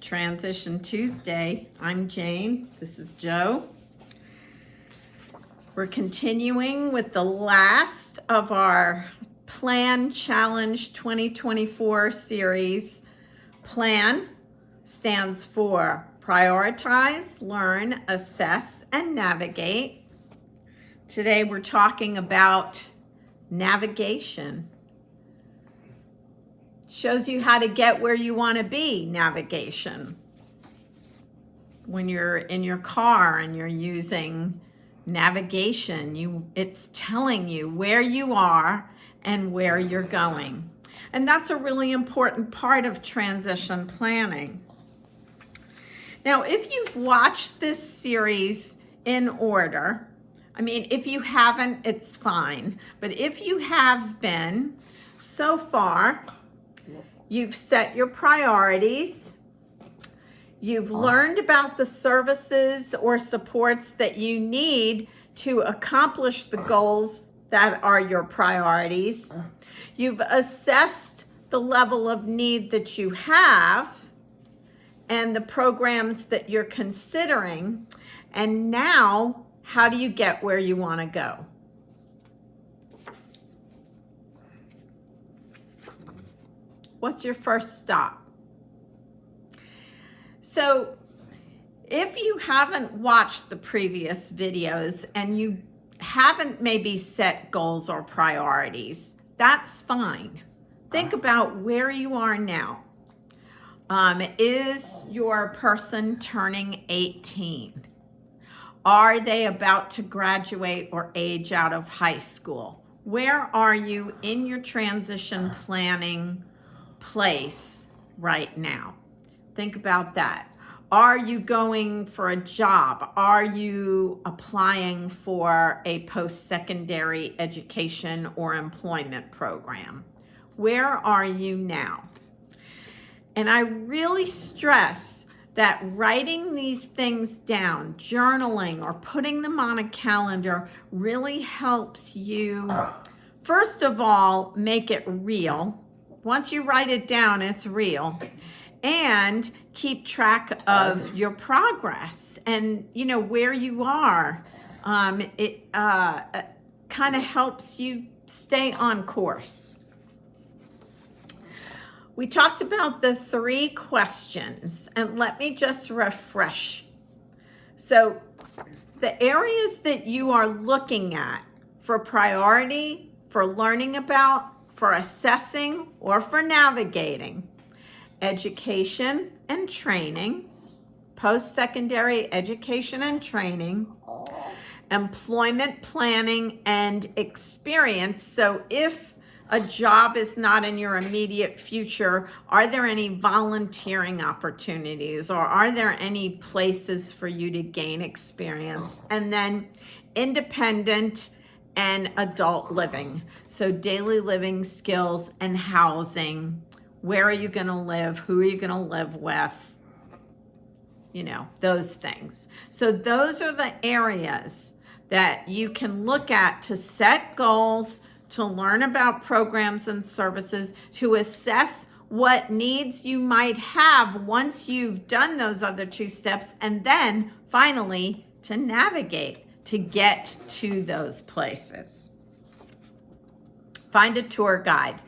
Transition Tuesday. I'm Jane. This is Joe. We're continuing with the last of our Plan Challenge 2024 series. Plan stands for prioritize, learn, assess, and navigate. Today we're talking about navigation. Shows you how to get where you want to be, navigation. When you're in your car and you're using navigation, it's telling you where you are and where you're going. And that's a really important part of transition planning. Now, if you've watched this series in order, if you haven't, it's fine. But if you have been, so far, you've set your priorities. You've learned about the services or supports that you need to accomplish the goals that are your priorities. You've assessed the level of need that you have and the programs that you're considering. And now, how do you get where you want to go? What's your first stop? So if you haven't watched the previous videos and you haven't maybe set goals or priorities, that's fine. Think about where you are now. Is your person turning 18? Are they about to graduate or age out of high school? Where are you in your transition planning place right now? Think about that. Are you going for a job? Are you applying for a post-secondary education or employment program? Where are you now? And I really stress that writing these things down, journaling or putting them on a calendar really helps you, first of all, make it real. Once you write it down, it's real. And keep track of your progress and, where you are. It kind of helps you stay on course. We talked about the 3 questions, and let me just refresh. So the areas that you are looking at for priority, for learning about, for assessing, or for navigating: education and training, post-secondary education and training, employment planning and experience. So if a job is not in your immediate future, are there any volunteering opportunities, or are there any places for you to gain experience? And then independent and adult living. So daily living skills and housing. Where are you going to live? Who are you going to live with? Those things. So those are the areas that you can look at to set goals, to learn about programs and services, to assess what needs you might have once you've done those other 2 steps, and then finally to navigate to get to those places. Find a tour guide.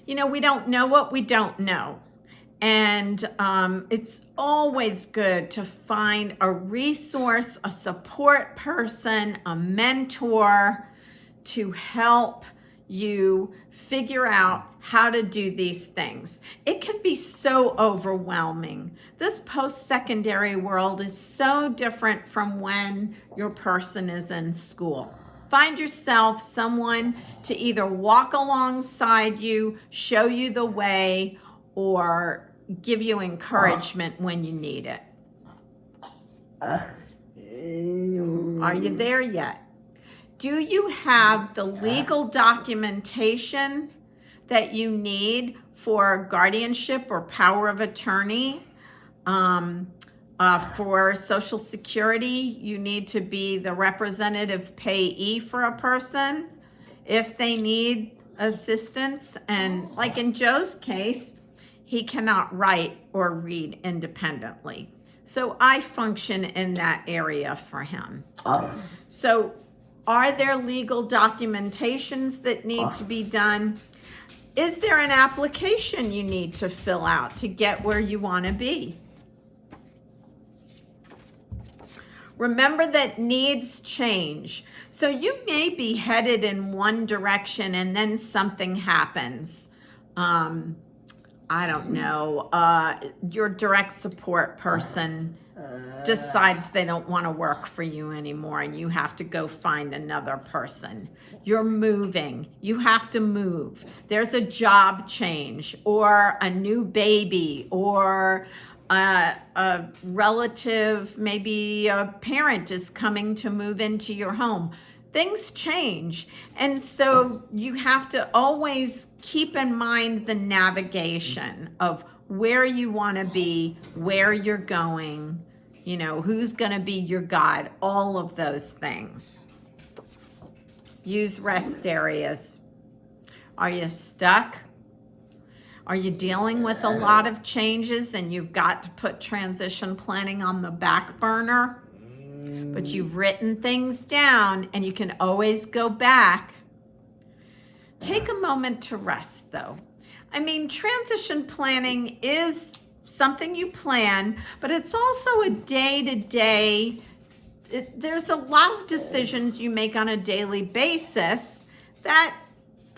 We don't know what we don't know. And it's always good to find a resource, a support person, a mentor to help you figure out how to do these things. It can be so overwhelming. This post-secondary world is so different from when your person is in school. Find yourself someone to either walk alongside you, show you the way, or give you encouragement when you need it. Are you there yet? Do you have the legal documentation that you need for guardianship or power of attorney? For Social Security, you need to be the representative payee for a person if they need assistance. And like in Joe's case, He cannot write or read independently. So I function in that area for him. So are there legal documentations that need to be done? Is there an application you need to fill out to get where you want to be? Remember that needs change. So you may be headed in one direction and then something happens. I don't know, your direct support person decides they don't want to work for you anymore and you have to go find another person. You're moving, you have to move. There's a job change or a new baby or a relative, maybe a parent is coming to move into your home. Things change. And so you have to always keep in mind the navigation of where you want to be, where you're going, you know, who's going to be your guide, all of those things. Use rest areas. Are you stuck? Are you dealing with a lot of changes and you've got to put transition planning on the back burner? But you've written things down and you can always go back. Take a moment to rest though. I mean, transition planning is something you plan, but it's also a day-to-day. There's a lot of decisions you make on a daily basis that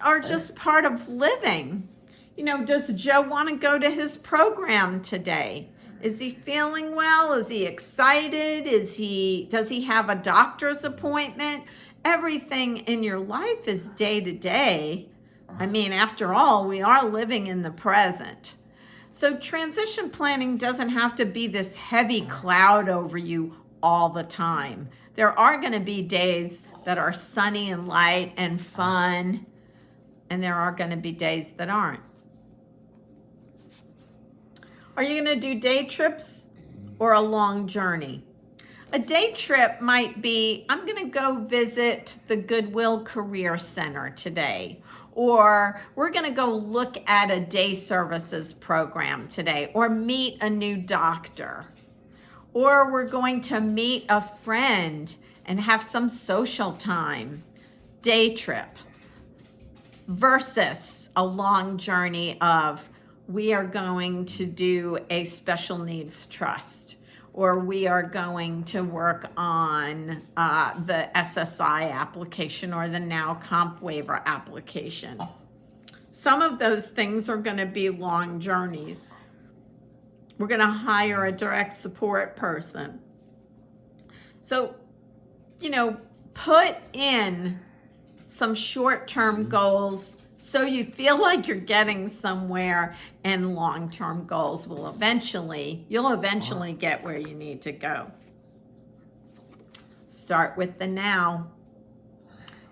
are just part of living. You know, does Joe want to go to his program today? Is he feeling well? Is he excited? Does he have a doctor's appointment? Everything in your life is day to day. I mean, after all, we are living in the present. So transition planning doesn't have to be this heavy cloud over you all the time. There are going to be days that are sunny and light and fun, and there are going to be days that aren't. Are you going to do day trips or a long journey? A day trip might be, I'm going to go visit the Goodwill Career Center today, or we're going to go look at a day services program today, or meet a new doctor, or we're going to meet a friend and have some social time. Day trip versus a long journey of, we are going to do a special needs trust, or we are going to work on the SSI application or the Now Comp Waiver application. Some of those things are going to be long journeys. We're going to hire a direct support person. So, you know, put in some short-term goals so you feel like you're getting somewhere, and long-term goals will you'll eventually get where you need to go. Start with the now.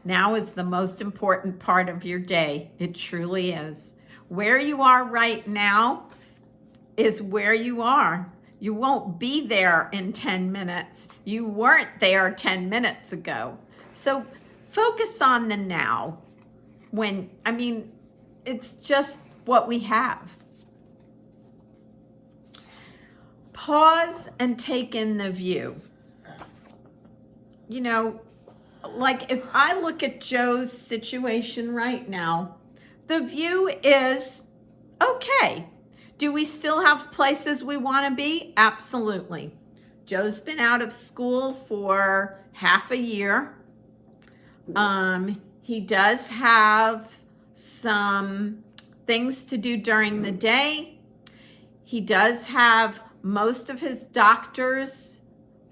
Now is the most important part of your day. It truly is. Where you are right now is where you are. You won't be there in 10 minutes. You weren't there 10 minutes ago. So focus on the now. It's just what we have. Pause and take in the view. You know, like if I look at Joe's situation right now, the view is okay. Do we still have places we want to be? Absolutely. Joe's been out of school for half a year. He does have some things to do during the day. He does have most of his doctors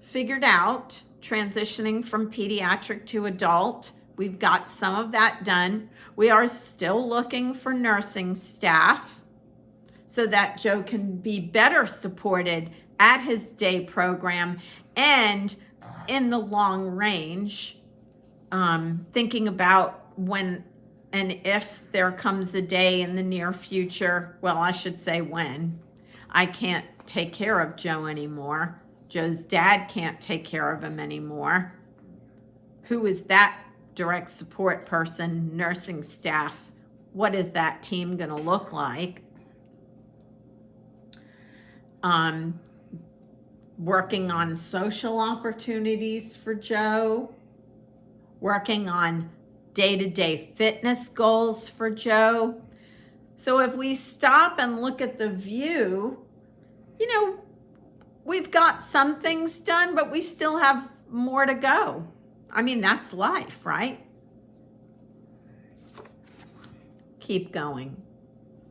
figured out, transitioning from pediatric to adult. We've got some of that done. We are still looking for nursing staff so that Joe can be better supported at his day program and in the long range, thinking about when and if there comes a day in the near future, well, I should say when, I can't take care of Joe anymore. Joe's dad can't take care of him anymore. Who is that direct support person, nursing staff? What is that team going to look like? working on social opportunities for Joe, working on day-to-day fitness goals for Joe. So if we stop and look at the view, we've got some things done, but we still have more to go. I mean, that's life, right? Keep going.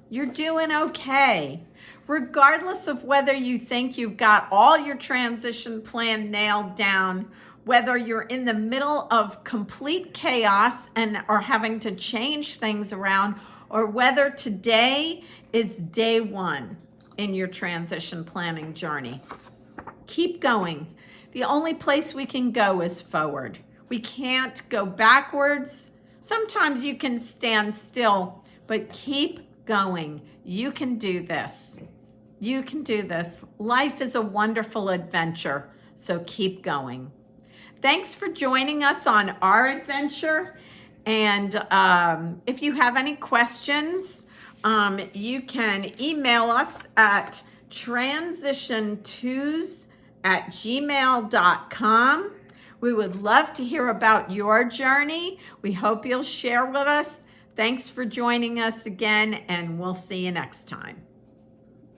You're doing okay. Regardless of whether you think you've got all your transition plan nailed down, whether you're in the middle of complete chaos and are having to change things around, or whether today is day one in your transition planning journey. Keep going. The only place we can go is forward. We can't go backwards. Sometimes you can stand still, but keep going. You can do this. You can do this. Life is a wonderful adventure, so keep going. Thanks for joining us on our adventure. And if you have any questions, you can email us at transition2s@gmail.com. We would love to hear about your journey. We hope you'll share with us. Thanks for joining us again, and we'll see you next time.